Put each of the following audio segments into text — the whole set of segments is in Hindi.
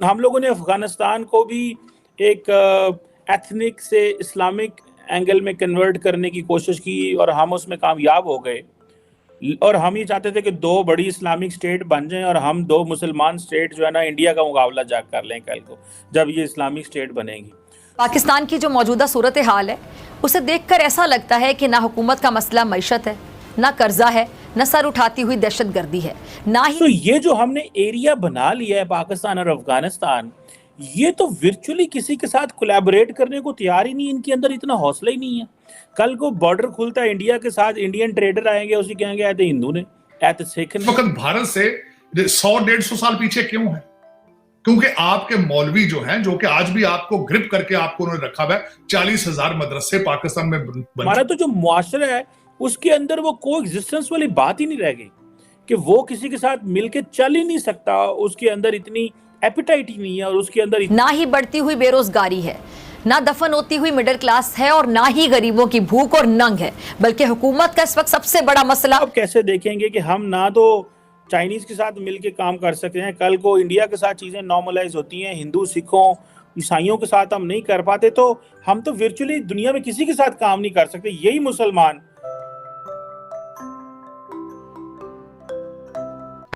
हम लोगों ने अफगानिस्तान को भी एक एथनिक से इस्लामिक एंगल में कन्वर्ट करने की कोशिश की और हम उसमें कामयाब हो गए। और हम ये चाहते थे कि दो बड़ी इस्लामिक स्टेट बन जाएं और हम दो मुसलमान स्टेट जो है ना इंडिया का मुकाबला जा कर लें कल को, जब ये इस्लामिक स्टेट बनेगी। पाकिस्तान की जो मौजूदा सूरत हाल है उसे देखकर ऐसा लगता है कि ना हुकूमत का मसला मईशत है, ना कर्जा है, न सर उठाती हुई दहशतगर्दी है, ना ही तो ये जो हमने एरिया बना लिया है पाकिस्तान और अफगानिस्तान, ये तो वर्चुअली किसी के साथ कोलैबोरेट करने को तैयार ही नहीं, इनके अंदर इतना हौसला ही नहीं है। कल को बॉर्डर खुलता है इंडिया के साथ, इंडियन ट्रेडर आएंगे, उसी कहेंगे ऐसे हिंदू ने, ऐसे सिख ने। वक्त भारत से 100-150 साल पीछे क्यों है? क्योंकि आपके मौलवी जो हैं, जो कि आज भी आपको ग्रिप करके आपको उन्होंने रखा हुआ है, 40,000 मदरसे पाकिस्तान में हमारा तो जो मुआशरा है उसके अंदर वो को एग्जिस्टेंस वाली बात ही नहीं रह गई कि वो किसी के साथ मिलके चल ही नहीं सकता, उसके अंदर इतनी एपिटाइट ही नहीं है और उसके अंदर ना ही बढ़ती हुई बेरोजगारी है, ना दफन होती हुई मिडिल क्लास है और ना ही गरीबों की भूख और नंग है, बल्कि हुकूमत का इस वक्त सबसे बड़ा मसला। अब कैसे देखेंगे कि हम ना तो चाइनीज के साथ मिलके काम कर सकते हैं, कल को इंडिया के साथ चीजें नॉर्मलाइज होती हैं, हिंदू सिखों ईसाइयों के साथ हम नहीं कर पाते, तो हम तो वर्चुअली दुनिया में किसी के साथ काम नहीं कर सकते। यही मुसलमान।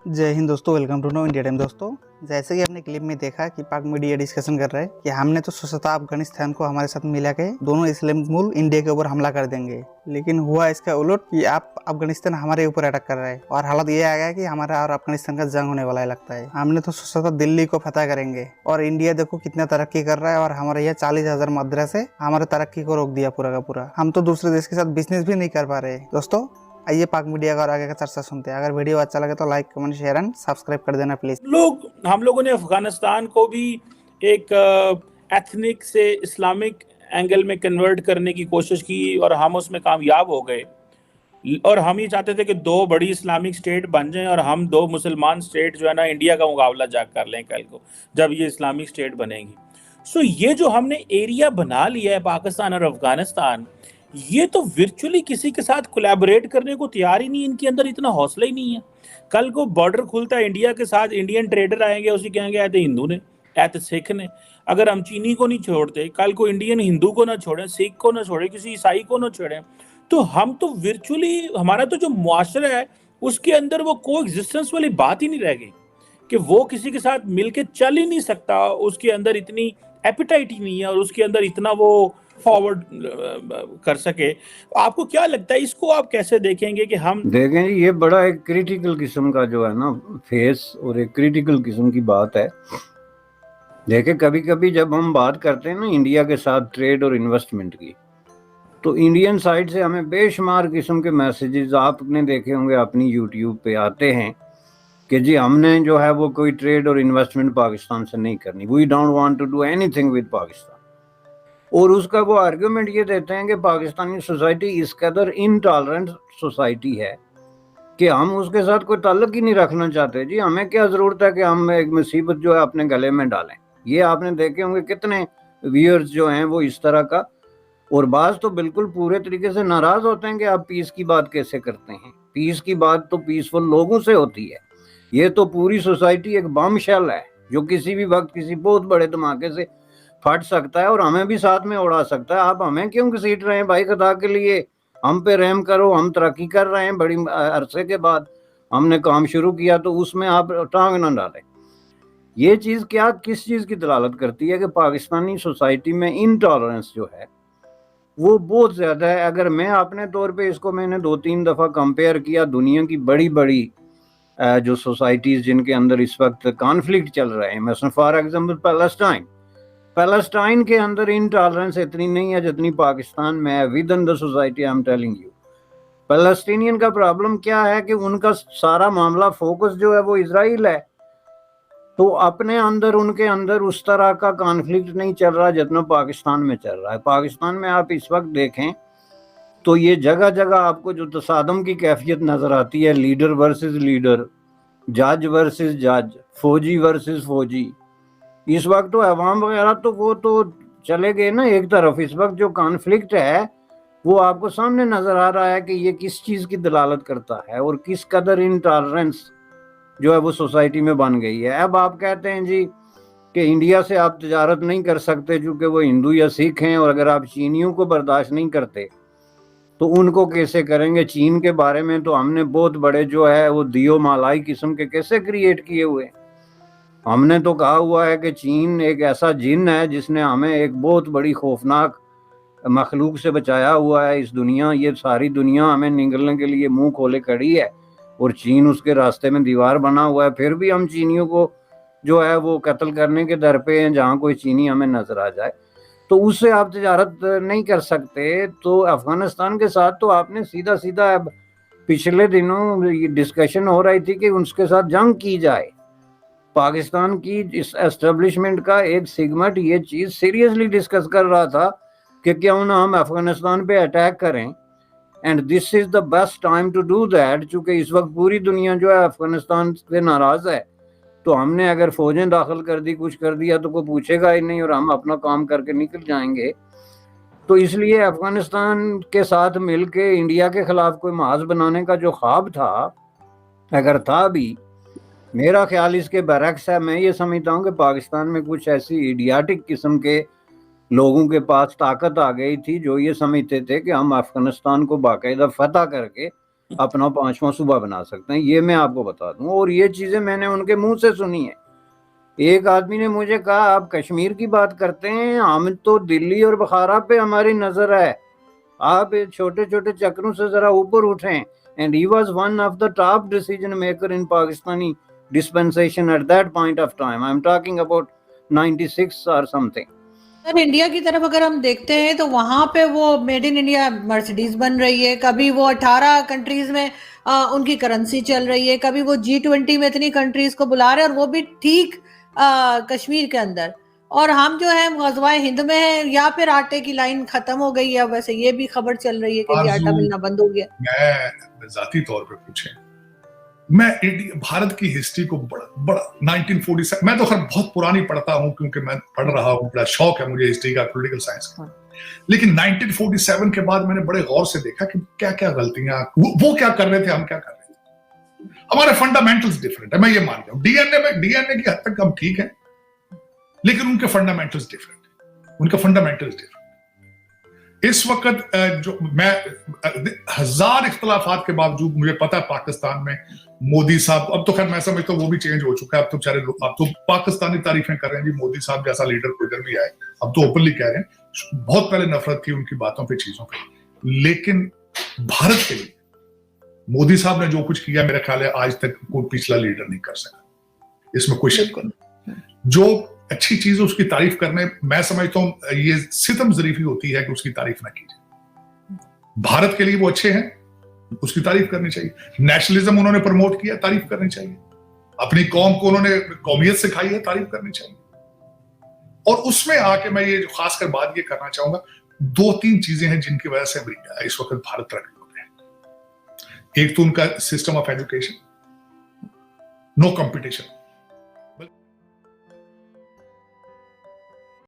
जय हिंद दोस्तों, welcome to know India time. दोस्तों, जैसे कि आपने क्लिप में देखा कि पाक मीडिया डिस्कशन कर रहा है कि हमने तो सोचा अफगानिस्तान को हमारे साथ मिला के दोनों इस्लामिक मुल्क इंडिया के ऊपर हमला कर देंगे, लेकिन हुआ इसका उलट कि आप अफगानिस्तान हमारे ऊपर अटैक कर रहा है और हालत ये आ गया कि हमारा और अफगानिस्तान का जंग होने वाला है। लगता है हमने तो सोचा था दिल्ली को फतह करेंगे और इंडिया देखो कितना तरक्की कर रहा है और हमारे यहाँ 40,000 मदरसे हमारे तरक्की को रोक दिया पूरा का पूरा। हम तो दूसरे देश के साथ बिजनेस भी नहीं कर पा रहे। दोस्तों, आइए पाक मीडिया का और आगे का चर्चा सुनते हैं। अगर वीडियो अच्छा लगे तो like, comment, share and subscribe कर देना प्लीज। हम लोगों ने अफगानिस्तान को भी एक एथनिक से इस्लामिक एंगल में कन्वर्ट करने की कोशिश की और हम उसमें कामयाब हो गए। और हम ये चाहते थे कि दो बड़ी इस्लामिक स्टेट बन जाएं और हम दो मुसलमान स्टेट जो है ना इंडिया का मुकाबला जा कर लें कल को, जब ये इस्लामिक स्टेट बनेगी। सो ये जो हमने एरिया बना लिया है पाकिस्तान और अफगानिस्तान, ये तो वर्चुअली किसी के साथ कोलैबोरेट करने को तैयार ही नहीं, इनके अंदर इतना हौसला ही नहीं है। कल को बॉर्डर खुलता है इंडिया के साथ, इंडियन ट्रेडर आएंगे, उसी कहेंगे ऐसे हिंदू ने, ऐसे सिख ने। अगर हम चीनी को नहीं छोड़ते, कल को इंडियन हिंदू को ना छोड़ें, सिख को ना छोड़ें, किसी ईसाई को ना छोड़ें, तो हम तो वर्चुअली हमारा तो जो मुआशरा है उसके अंदर वो को एग्जिस्टेंस वाली बात ही नहीं रह गई कि वो किसी के साथ मिलके चल ही नहीं सकता, उसके अंदर इतनी एपिटाइट ही नहीं है और उसके अंदर इतना वो फॉरवर्ड कर सके। आपको क्या लगता है, इसको आप कैसे देखेंगे कि हम देखें? ये बड़ा एक क्रिटिकल किस्म का जो है ना फेस और एक क्रिटिकल किस्म की बात है। देखें, कभी कभी जब हम बात करते हैं ना इंडिया के साथ ट्रेड और इन्वेस्टमेंट की, तो इंडियन साइड से हमें बेशुमार किस्म के मैसेजेस आपने देखे होंगे अपनी यूट्यूब पे आते हैं कि जी हमने जो है वो कोई ट्रेड और इन्वेस्टमेंट पाकिस्तान से नहीं करनी, we don't want to do anything with Pakistan. और उसका वो आर्गुमेंट ये देते हैं कि पाकिस्तानी सोसाइटी इस कदर इनटॉलरेंट सोसाइटी है कि हम उसके साथ कोई ताल्लुक ही नहीं रखना चाहते। जी हमें क्या जरूरत है कि हम एक मुसीबत जो है अपने गले में डालें। ये आपने देखे होंगे कितने व्यूअर्स जो हैं वो इस तरह का, और बाज तो बिल्कुल पूरे तरीके से नाराज होते हैं कि आप पीस की बात कैसे करते हैं। पीस की बात तो पीसफुल लोगों से होती है। ये तो पूरी सोसाइटी एक बम शेल है जो किसी भी वक्त किसी बहुत बड़े धमाके से फट सकता है और हमें भी साथ में उड़ा सकता है। आप हमें क्यों घसीट रहे हैं भाई खुदा के लिए? हम पे रहम करो, हम तरक्की कर रहे हैं, बड़ी अरसे के बाद हमने काम शुरू किया, तो उसमें आप टांग ना डालें। ये चीज़ क्या किस चीज़ की दलालत करती है कि पाकिस्तानी सोसाइटी में इनटॉलरेंस जो है वो बहुत ज़्यादा है। अगर मैं अपने तौर पे इसको मैंने 2-3 दफ़ा कंपेयर किया दुनिया की बड़ी बड़ी जो सोसाइटीज़ जिनके अंदर इस वक्त कॉन्फ्लिक्ट चल रहे हैं, मसलन फॉर एग्जाम्पल पैलेस्टाइन के अंदर इनटॉलरेंस इतनी नहीं है जितनी पाकिस्तान में है। With in the society I am telling you, Palestinian का प्रॉब्लम क्या है कि उनका सारा मामला फोकस जो है वो इजराइल है, तो अपने अंदर उनके अंदर उस तरह का कॉन्फ्लिक्ट नहीं चल रहा जितना पाकिस्तान में चल रहा है। पाकिस्तान में आप इस वक्त देखें तो ये जगह जगह आपको जो तसादम की कैफियत नजर आती है, लीडर वर्सेस लीडर, जज वर्सेस जज, फौजी वर्सेस फौजी। इस वक्त तो अवाम वगैरह तो वो तो चले गए ना एक तरफ। इस वक्त जो कॉन्फ्लिक्ट है वो आपको सामने नजर आ रहा है कि ये किस चीज़ की दलालत करता है और किस कदर इनटॉलरेंस जो है वो सोसाइटी में बन गई है। अब आप कहते हैं जी कि इंडिया से आप तजारत नहीं कर सकते क्योंकि वो हिंदू या सिख हैं, और अगर आप चीनियों को बर्दाश्त नहीं करते तो उनको कैसे करेंगे। चीन के बारे में तो हमने बहुत बड़े जो है वो दियो मालाई किस्म के कैसे क्रिएट किए हुए। हमने तो कहा हुआ है कि चीन एक ऐसा जिन है जिसने हमें एक बहुत बड़ी खौफनाक मखलूक से बचाया हुआ है। इस दुनिया, ये सारी दुनिया हमें निगलने के लिए मुंह खोले खड़ी है और चीन उसके रास्ते में दीवार बना हुआ है। फिर भी हम चीनियों को जो है वो कत्ल करने के दर पे हैं। जहाँ कोई चीनी हमें नजर आ जाए तो उससे आप तजारत नहीं कर सकते। तो अफगानिस्तान के साथ तो आपने सीधा सीधा, अब पिछले दिनों ये डिस्कशन हो रही थी कि उसके साथ जंग की जाए। पाकिस्तान की इस एस्टेब्लिशमेंट का एक सेगमेंट ये चीज सीरियसली डिस्कस कर रहा था कि क्यों ना हम अफगानिस्तान पे अटैक करें, and this is the best time to do that. चूंकि इस वक्त पूरी दुनिया जो है अफगानिस्तान से नाराज है, तो हमने अगर फौजें दाखिल कर दी, कुछ कर दिया, तो कोई पूछेगा ही नहीं और हम अपना काम करके निकल जाएंगे। तो इसलिए अफगानिस्तान के साथ मिलके इंडिया के खिलाफ कोई महाज बनाने का जो ख्वाब था, अगर था भी, मेरा ख्याल इसके बरक्स है। मैं ये समझता हूँ कि पाकिस्तान में कुछ ऐसी इडियाटिक किस्म के लोगों के पास ताकत आ गई थी जो ये समझते थे कि हम अफगानिस्तान को बाकायदा फतह करके अपना 5वां सूबा बना सकते हैं। ये मैं आपको बता दूं, और ये चीजें मैंने उनके मुंह से सुनी है। एक आदमी ने मुझे कहा, आप कश्मीर की बात करते हैं, हम तो दिल्ली और बुखारा पे हमारी नजर है, आप छोटे छोटे चक्रों से जरा ऊपर उठें। And he was one of the top decision maker in Pakistani dispensation at that point of time. I'm talking about 96 or something. Sir, India की तरफ अगर हम देखते हैं तो वहां पे वो मेड इन इंडिया मर्सिडीज बन रही है, कभी वो 18 कंट्रीज में उनकी करेंसी चल रही है, कभी वो G20 में इतनी कंट्रीज को बुला रहे हैं, और वो भी ठीक कश्मीर के अंदर। और हम जो है गज़वाए हिंद में है, या फिर आटे की लाइन खत्म हो गई है। वैसे ये भी खबर चल रही है कि आटा मिलना बंद हो गया। मैं जाती तौर पे पूछे, मैं भारत की हिस्ट्री को बड़ा 1947, मैं तो खैर बहुत पुरानी पढ़ता हूं क्योंकि मैं पढ़ रहा हूं, बड़ा शौक है मुझे हिस्ट्री का, पॉलिटिकल साइंस का। लेकिन 1947 के बाद मैंने बड़े गौर से देखा कि क्या क्या गलतियां वो क्या कर रहे थे, हम क्या कर रहे थे। हमारे फंडामेंटल्स डिफरेंट है, मैं ये मान रहा हूं। डीएनए की हद तक हम ठीक है, लेकिन उनके फंडामेंटल्स डिफरेंट। इस वक्त जो मैं 1000 इख्तलाफात के बावजूद, मुझे पता है पाकिस्तान में मोदी साहब, अब तो खैर मैं समझता हूँ वो भी चेंज हो चुका है। अब तो बेचारे लोग अब तो पाकिस्तानी तारीफें कर रहे हैं जी, मोदी साहब जैसा लीडर को इधर भी आए, अब तो ओपनली कह रहे हैं। बहुत पहले नफरत थी उनकी बातों पे, चीजों पे, लेकिन भारत के लिए मोदी साहब ने जो कुछ किया, मेरा ख्याल है आज तक कोई पिछला लीडर नहीं कर सका, इसमें कोई शक नहीं। जो अच्छी चीज उसकी तारीफ करने, मैं समझता हूं ये सितम ज़रीफी होती है कि उसकी तारीफ ना कीजिए। भारत के लिए वो अच्छे हैं, उसकी तारीफ करनी चाहिए। नेशनलिज्म उन्होंने प्रमोट किया, तारीफ करनी चाहिए। अपनी कौम को उन्होंने कौमियत सिखाई है, तारीफ करनी चाहिए। और उसमें आके मैं ये खासकर बात ये करना चाहूंगा, 2-3 चीजें हैं जिनकी वजह से इस वक्त भारत तरक्की हो रहा है। एक तो उनका system of education, no competition.